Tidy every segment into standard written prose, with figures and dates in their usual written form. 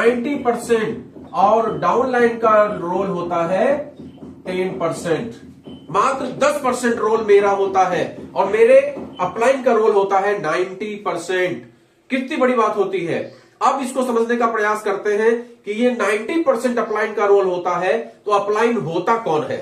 90% और डाउनलाइन का रोल होता है 10%। मात्र 10% रोल मेरा होता है और मेरे अपलाइन का रोल होता है 90%। कितनी बड़ी बात होती है। अब इसको समझने का प्रयास करते हैं कि ये 90% अपलाइन का रोल होता है, तो अपलाइन होता कौन है,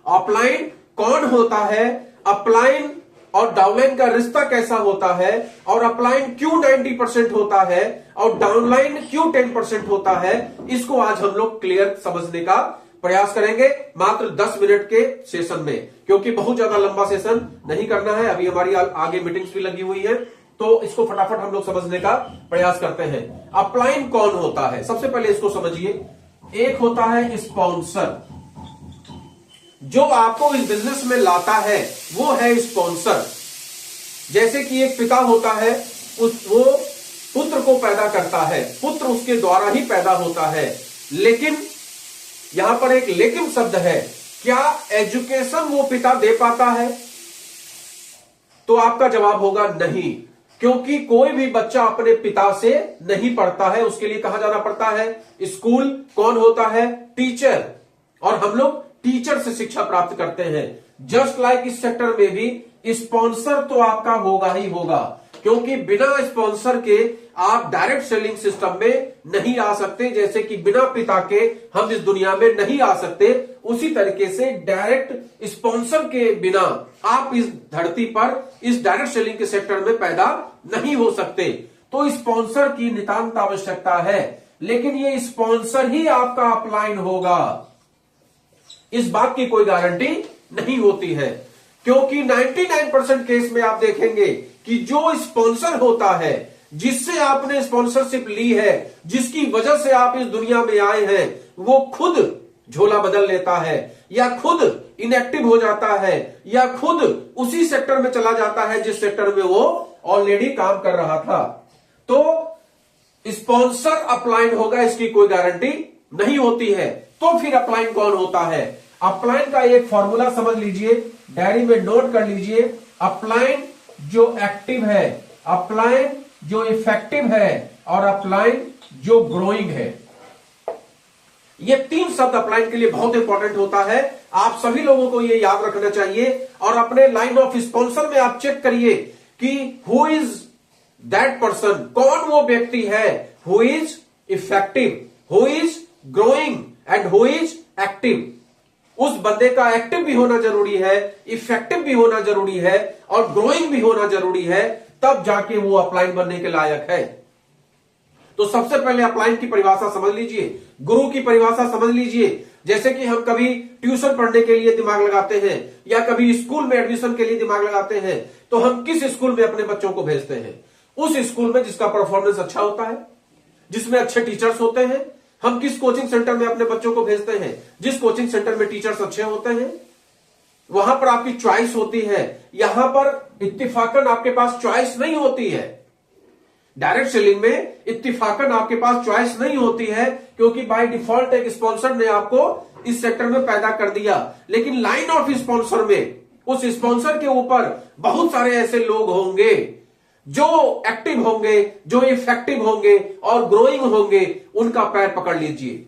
अपलाइन कौन होता है, अपलाइन और डाउनलाइन का रिश्ता कैसा होता है, और अपलाइन क्यों 90% होता है और डाउनलाइन क्यों 10% होता है, इसको आज हम लोग क्लियर समझने का प्रयास करेंगे मात्र 10 मिनट के सेशन में, क्योंकि बहुत ज्यादा लंबा सेशन नहीं करना है। अभी हमारी आगे मीटिंग्स भी लगी हुई है, तो इसको फटाफट हम लोग समझने का प्रयास करते हैं। अपलाइन कौन होता है, सबसे पहले इसको समझिए। एक होता है स्पॉन्सर, जो आपको इस बिजनेस में लाता है वो है स्पॉन्सर। जैसे कि एक पिता होता है, वो पुत्र को पैदा करता है, पुत्र उसके द्वारा ही पैदा होता है। लेकिन यहां पर एक लेकिन शब्द है, क्या एजुकेशन वो पिता दे पाता है? तो आपका जवाब होगा नहीं, क्योंकि कोई भी बच्चा अपने पिता से नहीं पढ़ता है, उसके लिए कहां जाना पड़ता है, स्कूल। कौन होता है, टीचर, और हम लोग टीचर से शिक्षा प्राप्त करते हैं। जस्ट लाइक इस सेक्टर में भी स्पॉन्सर तो आपका होगा ही होगा, क्योंकि बिना स्पॉन्सर के आप डायरेक्ट सेलिंग सिस्टम में नहीं आ सकते। जैसे कि बिना पिता के हम इस दुनिया में नहीं आ सकते, उसी तरीके से डायरेक्ट स्पॉन्सर के बिना आप इस धरती पर इस डायरेक्ट सेलिंग के सेक्टर में पैदा नहीं हो सकते। तो स्पॉन्सर की नितांत आवश्यकता है, लेकिन ये स्पॉन्सर ही आपका अपलाइन होगा, इस बात की कोई गारंटी नहीं होती है। क्योंकि 99% केस में आप देखेंगे कि जो स्पॉन्सर होता है, जिससे आपने स्पॉन्सरशिप ली है, जिसकी वजह से आप इस दुनिया में आए हैं, वो खुद झोला बदल लेता है, या खुद इनएक्टिव हो जाता है, या खुद उसी सेक्टर में चला जाता है जिस सेक्टर में वो ऑलरेडी काम कर रहा था। तो स्पॉन्सर अपलाइन होगा, इसकी कोई गारंटी नहीं होती है। तो फिर अपलाइन कौन होता है? अपलाइन का एक फॉर्मूला समझ लीजिए, डायरी में नोट कर लीजिए। अपलाइन जो एक्टिव है, अपलाइन जो इफेक्टिव है, और अपलाइन जो ग्रोइंग है। ये तीन शब्द अपलाइन के लिए बहुत इंपॉर्टेंट होता है। आप सभी लोगों को ये याद रखना चाहिए, और अपने लाइन ऑफ स्पॉन्सर में आप चेक करिए कि हु इज दैट पर्सन, कौन वो व्यक्ति है who is effective, who is growing and who is active. उस बंदे का एक्टिव भी होना जरूरी है, इफेक्टिव भी होना जरूरी है, और ग्रोइंग भी होना जरूरी है, तब जाके वो अपलाइन बनने के लायक है। तो सबसे पहले अपलाइन की परिभाषा समझ लीजिए, गुरु की परिभाषा समझ लीजिए। जैसे कि हम कभी ट्यूशन पढ़ने के लिए दिमाग लगाते हैं, या कभी स्कूल में एडमिशन के लिए दिमाग लगाते हैं, तो हम किस स्कूल में अपने बच्चों को भेजते हैं? उस स्कूल में जिसका परफॉर्मेंस अच्छा होता है, जिसमें अच्छे टीचर्स होते हैं। हम किस कोचिंग सेंटर में अपने बच्चों को भेजते हैं? जिस कोचिंग सेंटर में टीचर्स अच्छे होते हैं। वहां पर आपकी चॉइस होती है, यहां पर इत्तिफाकन आपके पास चॉइस नहीं होती है। डायरेक्ट सेलिंग में इत्तिफाकन आपके पास चॉइस नहीं होती है, क्योंकि बाय डिफॉल्ट एक स्पॉन्सर ने आपको इस सेक्टर में पैदा कर दिया। लेकिन लाइन ऑफ स्पॉन्सर में, उस स्पॉन्सर के ऊपर बहुत सारे ऐसे लोग होंगे जो एक्टिव होंगे, जो इफेक्टिव होंगे और ग्रोइंग होंगे। उनका पैर पकड़ लीजिए,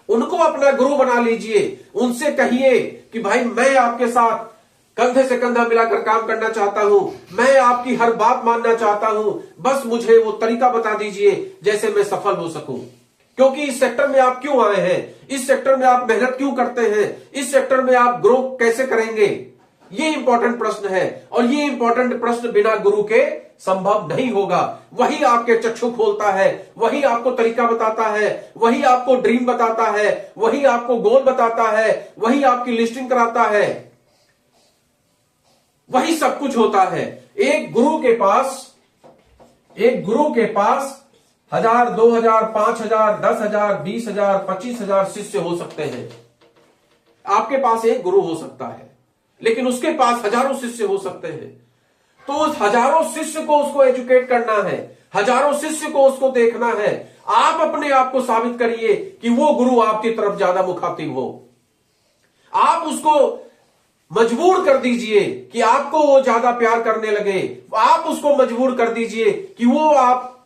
उनको अपना गुरु बना लीजिए। उनसे कहिए कि भाई मैं आपके साथ कंधे से कंधा मिलाकर काम करना चाहता हूं, मैं आपकी हर बात मानना चाहता हूं, बस मुझे वो तरीका बता दीजिए जैसे मैं सफल हो सकूं। क्योंकि इस सेक्टर में आप क्यों आए हैं, इस सेक्टर में आप मेहनत क्यों करते हैं, इस सेक्टर में आप ग्रो कैसे करेंगे, ये इंपॉर्टेंट प्रश्न है। और ये इंपॉर्टेंट प्रश्न बिना गुरु के संभव नहीं होगा। वही आपके चक्षु खोलता है, वही आपको तरीका बताता है, वही आपको ड्रीम बताता है, वही आपको गोल बताता है, वही आपकी लिस्टिंग कराता है, वही सब कुछ होता है। एक गुरु के पास 1000, 2000, 5000, 10,000, 20,000, 25,000 शिष्य हो सकते हैं। आपके पास एक गुरु हो सकता है, लेकिन उसके पास हजारों शिष्य हो सकते हैं। तो उस हजारों शिष्य को उसको एजुकेट करना है, हजारों शिष्य को उसको देखना है। आप अपने आप को साबित करिए कि वो गुरु आपकी तरफ ज्यादा मुखातिब हो। आप उसको मजबूर कर दीजिए कि आपको वो ज्यादा प्यार करने लगे। आप उसको मजबूर कर दीजिए कि वो आप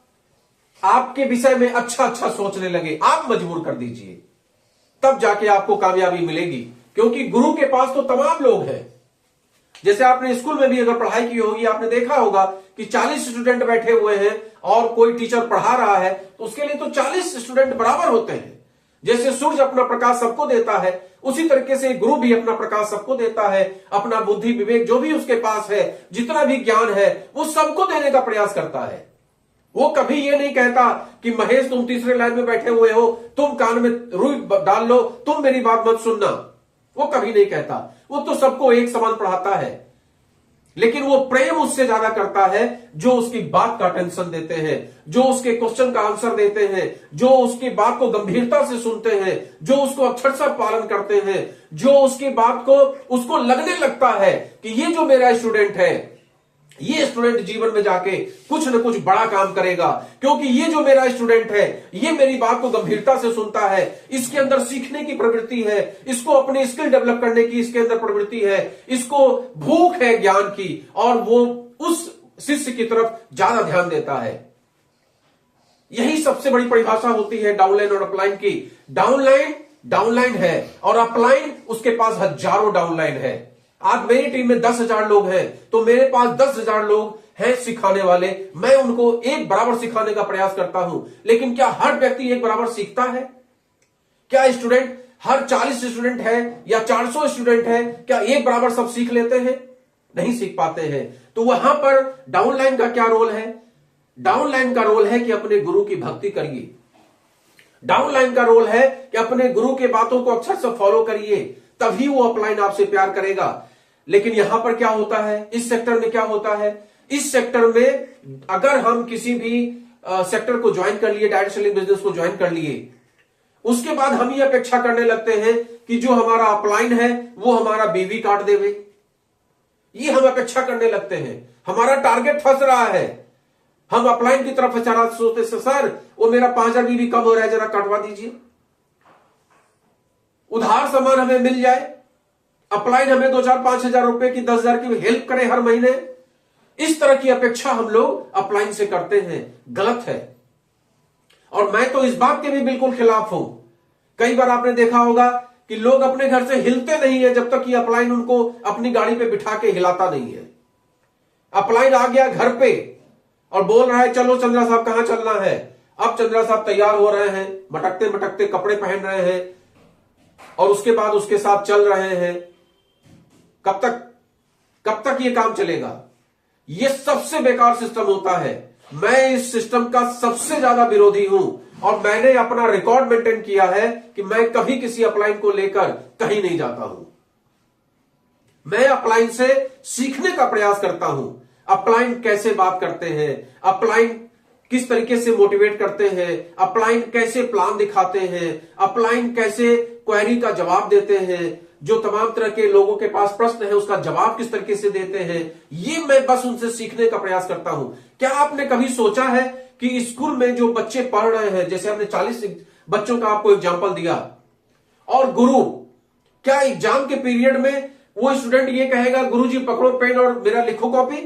आपके विषय में अच्छा अच्छा सोचने लगे, आप मजबूर कर दीजिए, तब जाके आपको कामयाबी मिलेगी। क्योंकि गुरु के पास तो तमाम लोग हैं। जैसे आपने स्कूल में भी अगर पढ़ाई की होगी, आपने देखा होगा कि 40 स्टूडेंट बैठे हुए हैं और कोई टीचर पढ़ा रहा है, तो उसके लिए तो 40 स्टूडेंट बराबर होते हैं। जैसे सूर्य अपना प्रकाश सबको देता है, उसी तरीके से गुरु भी अपना प्रकाश सबको देता है। अपना बुद्धि विवेक जो भी उसके पास है, जितना भी ज्ञान है, वो सबको देने का प्रयास करता है। वो कभी ये नहीं कहता कि महेश तुम तीसरे लाइन में बैठे हुए हो, तुम कान में रुई डाल लो, तुम मेरी बात मत सुनना। वो कभी नहीं कहता। वो तो सबको एक समान पढ़ाता है, लेकिन वो प्रेम उससे ज्यादा करता है जो उसकी बात का टेंशन देते हैं, जो उसके क्वेश्चन का आंसर देते हैं, जो उसकी बात को गंभीरता से सुनते हैं, जो उसको अक्षरशः पालन करते हैं, जो उसकी बात को उसको लगने लगता है कि ये जो मेरा स्टूडेंट है, ये स्टूडेंट जीवन में जाके कुछ न कुछ बड़ा काम करेगा, क्योंकि ये जो मेरा स्टूडेंट है, ये मेरी बात को गंभीरता से सुनता है, इसके अंदर सीखने की प्रवृत्ति है, इसको अपनी स्किल डेवलप करने की इसके अंदर प्रवृत्ति है, इसको भूख है ज्ञान की, और वो उस शिष्य की तरफ ज्यादा ध्यान देता है। यही सबसे बड़ी परिभाषा होती है डाउनलाइन और अपलाइन की। डाउनलाइन है और अपलाइन उसके पास हजारों डाउनलाइन है। आज मेरी टीम में 10,000 लोग हैं, तो मेरे पास 10,000 लोग हैं सिखाने वाले। मैं उनको एक बराबर सिखाने का प्रयास करता हूं, लेकिन क्या हर व्यक्ति एक बराबर सीखता है? क्या स्टूडेंट, हर 40 स्टूडेंट है या 400 स्टूडेंट है, क्या एक बराबर सब सीख लेते हैं? नहीं सीख पाते हैं। तो वहां पर डाउनलाइन का क्या रोल है? डाउनलाइन का रोल है कि अपने गुरु की भक्ति करिए। डाउनलाइन का रोल है कि अपने गुरु के बातों को अक्षर से फॉलो करिए, तभी वो अपलाइन आपसे प्यार करेगा। लेकिन यहां पर क्या होता है, इस सेक्टर में क्या होता है, इस सेक्टर में अगर हम किसी भी सेक्टर को ज्वाइन कर लिए, डायरेक्ट सेलिंग बिजनेस को ज्वाइन कर लिए, उसके बाद हम ये अपेक्षा करने लगते हैं कि जो हमारा अपलाइन है वो हमारा बीवी काट देवे। ये हम अपेक्षा करने लगते हैं। हमारा टारगेट फंस रहा है, हम अपलाइन की तरफ चला सोचते, सर वो मेरा 5,000 बीवी कम हो रहा है, जरा कटवा दीजिए, उधार सामान हमें मिल जाए, अपलाइन हमें 2,000-5,000 रुपए की 10,000 की हेल्प करे हर महीने। इस तरह की अपेक्षा हम लोग अपलाइन से करते हैं, गलत है। और मैं तो इस बात के भी बिल्कुल खिलाफ हूं। कई बार आपने देखा होगा कि लोग अपने घर से हिलते नहीं है जब तक कि अपलाइन उनको अपनी गाड़ी पे बिठा के हिलाता नहीं है। अपलाइन आ गया घर पे और बोल रहा है चलो चंद्रा साहब कहां चलना है। अब चंद्रा साहब तैयार हो रहे हैं, मटकते मटकते कपड़े पहन रहे हैं और उसके बाद उसके साथ चल रहे हैं। कब तक ये काम चलेगा? ये सबसे बेकार सिस्टम होता है। मैं इस सिस्टम का सबसे ज्यादा विरोधी हूं और मैंने अपना रिकॉर्ड मेंटेन किया है कि मैं कभी किसी अपलाइन को लेकर कहीं नहीं जाता हूं। मैं अपलाइन से सीखने का प्रयास करता हूं। अपलाइन कैसे बात करते हैं, अपलाइन किस तरीके से मोटिवेट करते हैं, अपलाइन कैसे प्लान दिखाते हैं, अपलाइन कैसे क्वेरी का जवाब देते हैं, जो तमाम तरह के लोगों के पास प्रश्न है उसका जवाब किस तरीके से देते हैं, ये मैं बस उनसे सीखने का प्रयास करता हूं। क्या आपने कभी सोचा है कि स्कूल में जो बच्चे पढ़ रहे हैं, जैसे हमने 40 बच्चों का आपको एग्जाम्पल दिया, और गुरु, क्या एग्जाम के पीरियड में वो स्टूडेंट ये कहेगा गुरुजी पकड़ो पेन और मेरा लिखो कॉपी?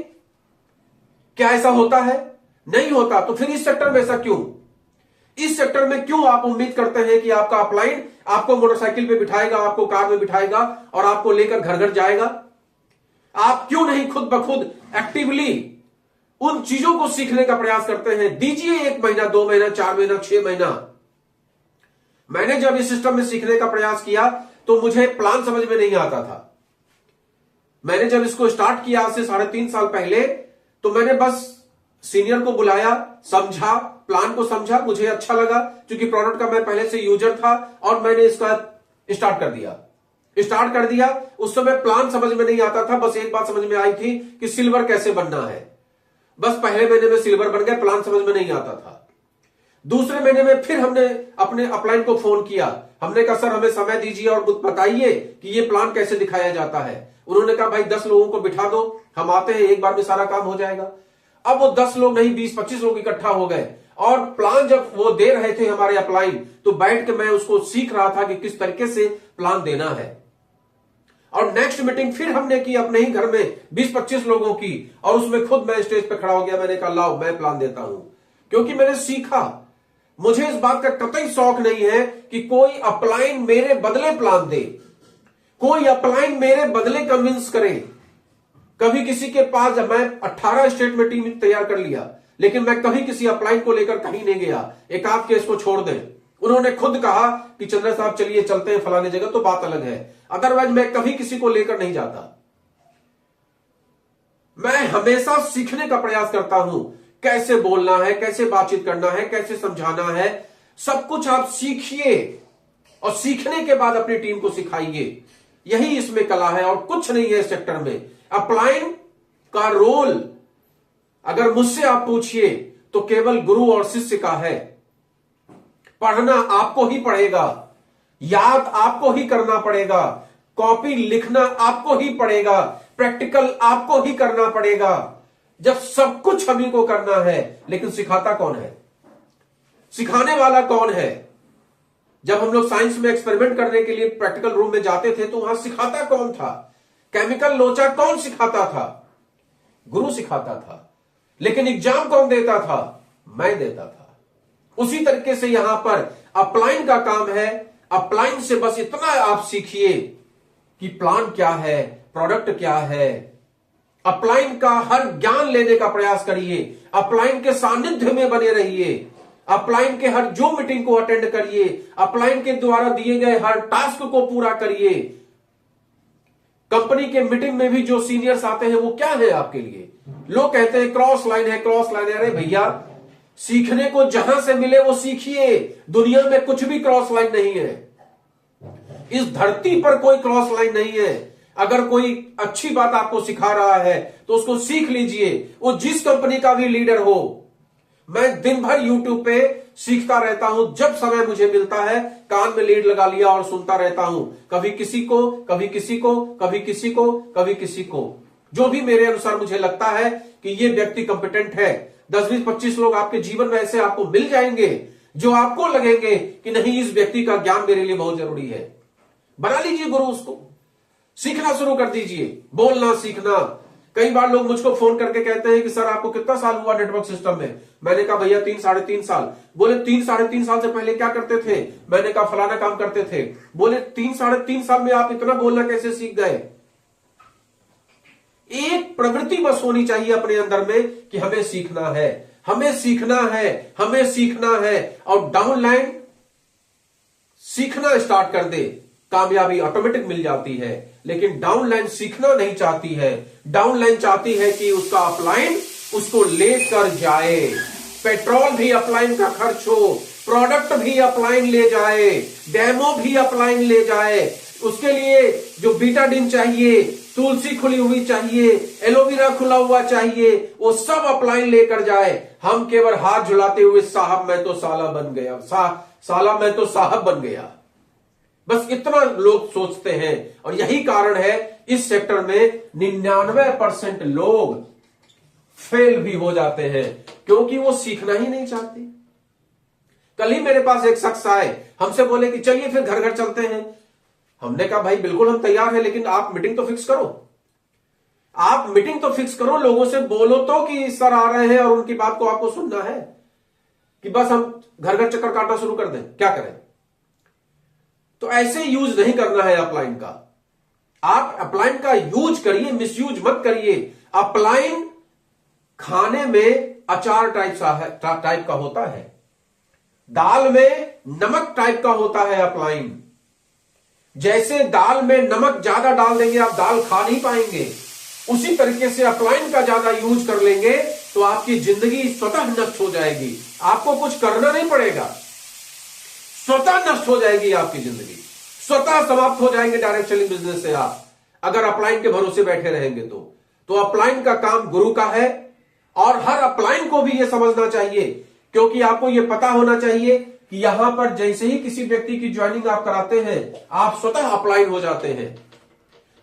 क्या ऐसा होता है? नहीं होता। तो फिर इस सेक्टर में ऐसा क्यों? इस सेक्टर में क्यों आप उम्मीद करते हैं कि आपका अपलाइन आपको मोटरसाइकिल पे बिठाएगा, आपको कार में बिठाएगा और आपको लेकर घर घर जाएगा? आप क्यों नहीं खुद ब खुद एक्टिवली उन चीजों को सीखने का प्रयास करते हैं? दीजिए 1 महीना, 2 महीना, 4 महीना, 6 महीना। मैंने जब इस सिस्टम में सीखने का प्रयास किया तो मुझे प्लान समझ में नहीं आता था। मैंने जब इसको स्टार्ट किया आज से 3.5 साल पहले, तो मैंने बस सीनियर को बुलाया, समझा, प्लान को समझा, मुझे अच्छा लगा क्योंकि प्रोडक्ट का मैं पहले से यूजर था और मैंने इसका स्टार्ट कर दिया। उस समय प्लान समझ में नहीं आता था, बस एक बात समझ में आई थी कि सिल्वर कैसे बनना है। बस पहले महीने में सिल्वर बन गया, प्लान समझ में नहीं आता था। दूसरे महीने में फिर हमने अपने अपलाइन को फोन किया, हमने कहा सर हमें समय दीजिए और बताइए कि ये प्लान कैसे दिखाया जाता है। उन्होंने कहा भाई 10 लोगों को बिठा दो, हम आते हैं, एक बार में सारा काम हो जाएगा। अब वो 10 लोग नहीं 20-25 लोग इकट्ठा हो गए और प्लान जब वो दे रहे थे हमारे अपलाइन, तो बैठ के मैं उसको सीख रहा था कि किस तरीके से प्लान देना है। और नेक्स्ट मीटिंग फिर हमने की अपने ही घर में 20-25 लोगों की, और उसमें खुद मैं स्टेज पे खड़ा हो गया। मैंने कहा लाओ मैं प्लान देता हूं। क्योंकि मैंने सीखा। मुझे इस बात का कतई शौक नहीं है कि कोई अपलाइन मेरे बदले प्लान दे, कोई अपलाइन मेरे बदले कन्विंस करे। कभी किसी के पास, जब मैं 18 स्टेट में टीम तैयार कर लिया, लेकिन मैं कभी किसी अपलाइन को लेकर कहीं नहीं गया। एक आध केस को छोड़ दें, उन्होंने खुद कहा कि चंद्र साहब चलिए चलते हैं फलाने जगह, तो बात अलग है। अदरवाइज मैं कभी किसी को लेकर नहीं जाता। मैं हमेशा सीखने का प्रयास करता हूं, कैसे बोलना है, कैसे बातचीत करना है, कैसे समझाना है, सब कुछ आप सीखिए और सीखने के बाद अपनी टीम को सिखाइए। यही इसमें कला है और कुछ नहीं है इस सेक्टर में। अपलाइन का रोल अगर मुझसे आप पूछिए तो केवल गुरु और शिष्य का है। पढ़ना आपको ही पड़ेगा, याद आपको ही करना पड़ेगा, कॉपी लिखना आपको ही पड़ेगा, प्रैक्टिकल आपको ही करना पड़ेगा। जब सब कुछ हम ही को करना है, लेकिन सिखाता कौन है, सिखाने वाला कौन है? जब हम लोग साइंस में एक्सपेरिमेंट करने के लिए प्रैक्टिकल रूम में जाते थे तो वहां सिखाता कौन था? केमिकल लोचा कौन सिखाता था? गुरु सिखाता था। लेकिन एग्जाम कौन देता था? मैं देता था। उसी तरीके से यहां पर अपलाइन का काम है। अपलाइन से बस इतना आप सीखिए कि प्लान क्या है, प्रोडक्ट क्या है। अपलाइन का हर ज्ञान लेने का प्रयास करिए, अपलाइन के सानिध्य में बने रहिए, अपलाइन के हर जो मीटिंग को अटेंड करिए, अपलाइन के द्वारा दिए गए हर टास्क को पूरा करिए। कंपनी के मीटिंग में भी जो सीनियर्स आते हैं वो क्या है आपके लिए? लोग कहते हैं क्रॉस लाइन है, क्रॉस लाइन है। अरे भैया, सीखने को जहां से मिले वो सीखिए। दुनिया में कुछ भी क्रॉस लाइन नहीं है, इस धरती पर कोई क्रॉस लाइन नहीं है। अगर कोई अच्छी बात आपको सिखा रहा है तो उसको सीख लीजिए, वो जिस कंपनी का भी लीडर हो। मैं दिन भर यूट्यूब पे सीखता रहता हूं, जब समय मुझे मिलता है कान में लीड लगा लिया और सुनता रहता हूं। कभी किसी को, कभी किसी को, कभी किसी को, कभी किसी को, जो भी मेरे अनुसार मुझे लगता है कि ये व्यक्ति कंपिटेंट है। 10, 20, 25 लोग आपके जीवन में ऐसे आपको मिल जाएंगे जो आपको लगेंगे कि नहीं, इस व्यक्ति का ज्ञान मेरे लिए बहुत जरूरी है। बना लीजिए गुरु, उसको सीखना शुरू कर दीजिए, बोलना सीखना। कई बार लोग मुझको फोन करके कहते हैं कि सर आपको कितना साल हुआ नेटवर्क सिस्टम में? मैंने कहा भैया 3, 3.5 साल। बोले 3, 3.5 साल से पहले क्या करते थे? मैंने कहा फलाना काम करते थे। बोले 3, 3.5 साल में आप इतना बोलना कैसे सीख गए? एक प्रवृत्ति बस होनी चाहिए अपने अंदर में कि हमें सीखना है, हमें सीखना है, हमें सीखना है। और डाउनलाइन सीखना स्टार्ट कर दे, कामयाबी ऑटोमेटिक मिल जाती है। लेकिन डाउनलाइन सीखना नहीं चाहती है, डाउनलाइन चाहती है कि उसका अपलाइन उसको लेकर जाए। पेट्रोल भी अपलाइन का खर्च हो, प्रोडक्ट भी अपलाइन ले जाए, डेमो भी अपलाइन ले जाए। उसके लिए जो बीटाडिन चाहिए, तुलसी खुली हुई चाहिए, एलोवेरा खुला हुआ चाहिए, वो सब अपलाइन लेकर जाए। हम केवल हाथ झुलाते हुए साहब मैं तो साला बन गया, साला मैं तो साहब बन गया, बस इतना लोग सोचते हैं। और यही कारण है इस सेक्टर में 99% लोग फेल भी हो जाते हैं, क्योंकि वो सीखना ही नहीं चाहते। कल ही मेरे पास एक शख्स आए, हमसे बोले कि चलिए फिर घर घर चलते हैं। हमने कहा भाई बिल्कुल हम तैयार हैं, लेकिन आप मीटिंग तो फिक्स करो, आप मीटिंग तो फिक्स करो, लोगों से बोलो तो कि सर आ रहे हैं और उनकी बात को आपको सुनना है, कि बस हम घर घर चक्कर काटना शुरू कर दें, क्या करें? तो ऐसे यूज नहीं करना है अपलाइन का। आप अपलाइन का यूज करिए, मिसयूज मत करिए। अपलाइन खाने में अचार टाइप का होता है, दाल में नमक टाइप का होता है अपलाइन। जैसे दाल में नमक ज्यादा डाल देंगे आप दाल खा नहीं पाएंगे, उसी तरीके से अपलाइन का ज्यादा यूज कर लेंगे तो आपकी जिंदगी स्वतः नष्ट हो जाएगी। आपको कुछ करना नहीं पड़ेगा, स्वतः नष्ट हो जाएगी आपकी जिंदगी, स्वतः समाप्त हो जाएंगे डायरेक्ट सेलिंग बिजनेस से आप, अगर अपलाइन के भरोसे बैठे रहेंगे तो अपलाइन का काम गुरु का है। और हर अपलाइन को भी यह समझना चाहिए, क्योंकि आपको यह पता होना चाहिए कि यहां पर जैसे ही किसी व्यक्ति की ज्वाइनिंग आप कराते हैं, आप स्वतः अपलाइन हो जाते हैं।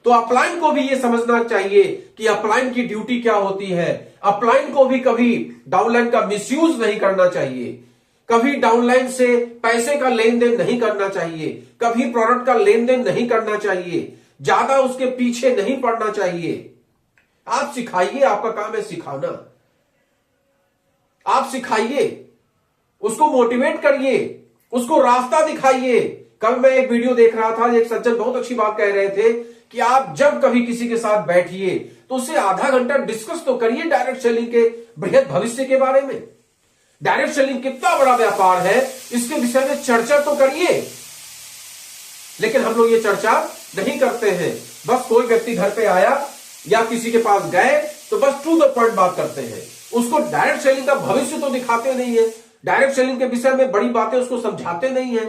तो अपलाइन को भी यह समझना चाहिए कि अपलाइन की ड्यूटी क्या होती है। अपलाइन को भी कभी डाउनलाइन का मिसयूज नहीं करना चाहिए, कभी डाउनलाइन से पैसे का लेन देन नहीं करना चाहिए, कभी प्रोडक्ट का लेन देन नहीं करना चाहिए, ज्यादा उसके पीछे नहीं पड़ना चाहिए। आप सिखाइए, आपका काम है सिखाना। आप सिखाइए, उसको मोटिवेट करिए, उसको रास्ता दिखाइए। कल मैं एक वीडियो देख रहा था, एक सज्जन बहुत अच्छी बात कह रहे थे कि आप जब कभी किसी के साथ बैठिए तो उससे आधा घंटा डिस्कस तो करिए डायरेक्ट सेलिंग के बृहद भविष्य के बारे में। डायरेक्ट सेलिंग कितना बड़ा व्यापार है इसके विषय में चर्चा तो करिए। लेकिन हम लोग ये चर्चा नहीं करते हैं। बस कोई व्यक्ति घर पे आया या किसी के पास गए तो बस टू द पॉइंट बात करते हैं, उसको डायरेक्ट सेलिंग का भविष्य तो दिखाते नहीं है, डायरेक्ट सेलिंग के विषय में बड़ी बातें उसको समझाते नहीं है।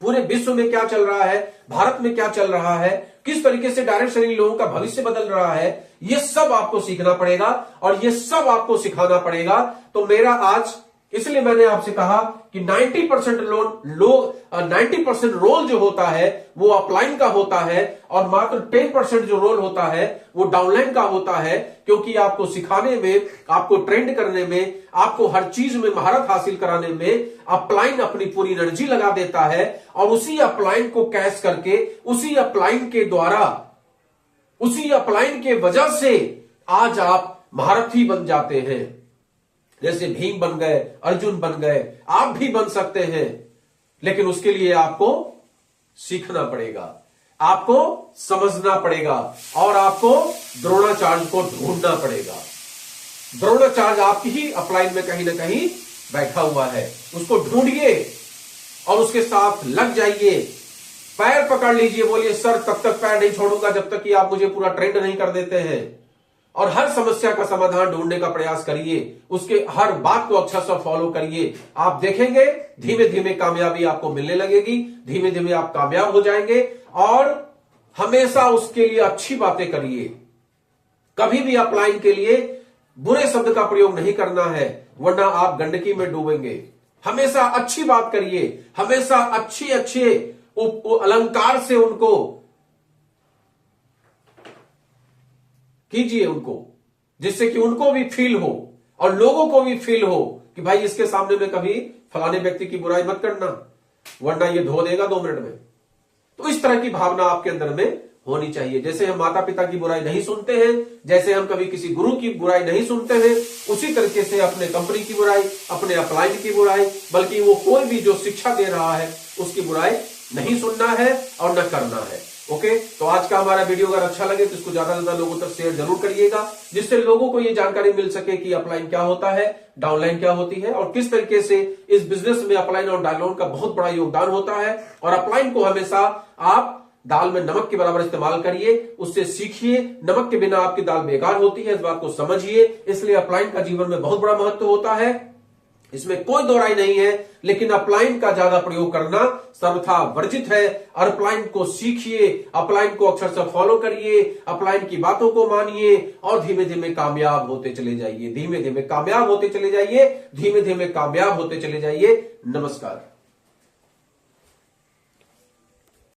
पूरे विश्व में क्या चल रहा है, भारत में क्या चल रहा है, किस तरीके से डायरेक्ट सेलिंग लोगों का भविष्य बदल रहा है, ये सब आपको सीखना पड़ेगा और ये सब आपको सिखाना पड़ेगा। तो मेरा आज इसलिए मैंने आपसे कहा कि 90% रोल जो होता है वो अपलाइन का होता है और मात्र 10% जो रोल होता है वो डाउनलाइन का होता है, क्योंकि आपको सिखाने में, आपको ट्रेंड करने में, आपको हर चीज में महारत हासिल कराने में अपलाइन अपनी पूरी एनर्जी लगा देता है और उसी अपलाइन को कैश करके, उसी अपलाइन के द्वारा, उसी अपलाइन के वजह से आज आप महारथी बन जाते हैं। जैसे भीम बन गए, अर्जुन बन गए, आप भी बन सकते हैं। लेकिन उसके लिए आपको सीखना पड़ेगा, आपको समझना पड़ेगा और आपको द्रोणाचार्य को ढूंढना पड़ेगा। द्रोणाचार्य आपकी ही अपलाइन में कहीं ना कहीं बैठा हुआ है, उसको ढूंढिए और उसके साथ लग जाइए, पैर पकड़ लीजिए, बोलिए सर तब तक पैर नहीं छोड़ूंगा जब तक कि आप मुझे पूरा ट्रेंड नहीं कर देते हैं। और हर समस्या का समाधान ढूंढने का प्रयास करिए, उसके हर बात को अच्छा सा फॉलो करिए। आप देखेंगे धीमे धीमे कामयाबी आपको मिलने लगेगी, धीमे धीमे आप कामयाब हो जाएंगे। और हमेशा उसके लिए अच्छी बातें करिए, कभी भी अपलाइन के लिए बुरे शब्द का प्रयोग नहीं करना है, वरना आप गंदगी में डूबेंगे। हमेशा अच्छी बात करिए, हमेशा अच्छे अलंकार से उनको कीजिए उनको, जिससे कि उनको भी फील हो और लोगों को भी फील हो कि भाई इसके सामने में कभी फलाने व्यक्ति की बुराई मत करना, वरना ये धो देगा 2 मिनट में। तो इस तरह की भावना आपके अंदर में होनी चाहिए। जैसे हम माता पिता की बुराई नहीं सुनते हैं, जैसे हम कभी किसी गुरु की बुराई नहीं सुनते हैं, उसी तरीके से अपने कंपनी की बुराई, अपने अपलाइन की बुराई, बल्कि वो कोई भी जो शिक्षा दे रहा है उसकी बुराई नहीं सुनना है और न करना है। ओके, तो आज का हमारा वीडियो अगर अच्छा लगे तो इसको ज्यादा से ज्यादा लोगों तक शेयर जरूर करिएगा, जिससे लोगों को ये जानकारी मिल सके कि अपलाइन क्या होता है, डाउनलाइन क्या होती है और किस तरीके से इस बिजनेस में अपलाइन और डाउनलाइन का बहुत बड़ा योगदान होता है। और अपलाइन को हमेशा आप दाल में नमक के बराबर इस्तेमाल करिए, उससे सीखिए। नमक के बिना आपकी दाल बेकार होती है, इस बात को समझिए। इसलिए अपलाइन का जीवन में बहुत बड़ा महत्व होता है, इसमें कोई दो राय नहीं है। लेकिन अपलाइन का ज्यादा प्रयोग करना सर्वथा वर्जित है। अपलाइन को सीखिए, अपलाइन को अक्षर से फॉलो करिए, अपलाइन की बातों को मानिए और धीमे धीमे कामयाब होते चले जाइए, धीमे धीमे कामयाब होते चले जाइए, धीमे धीमे कामयाब होते चले जाइए। नमस्कार।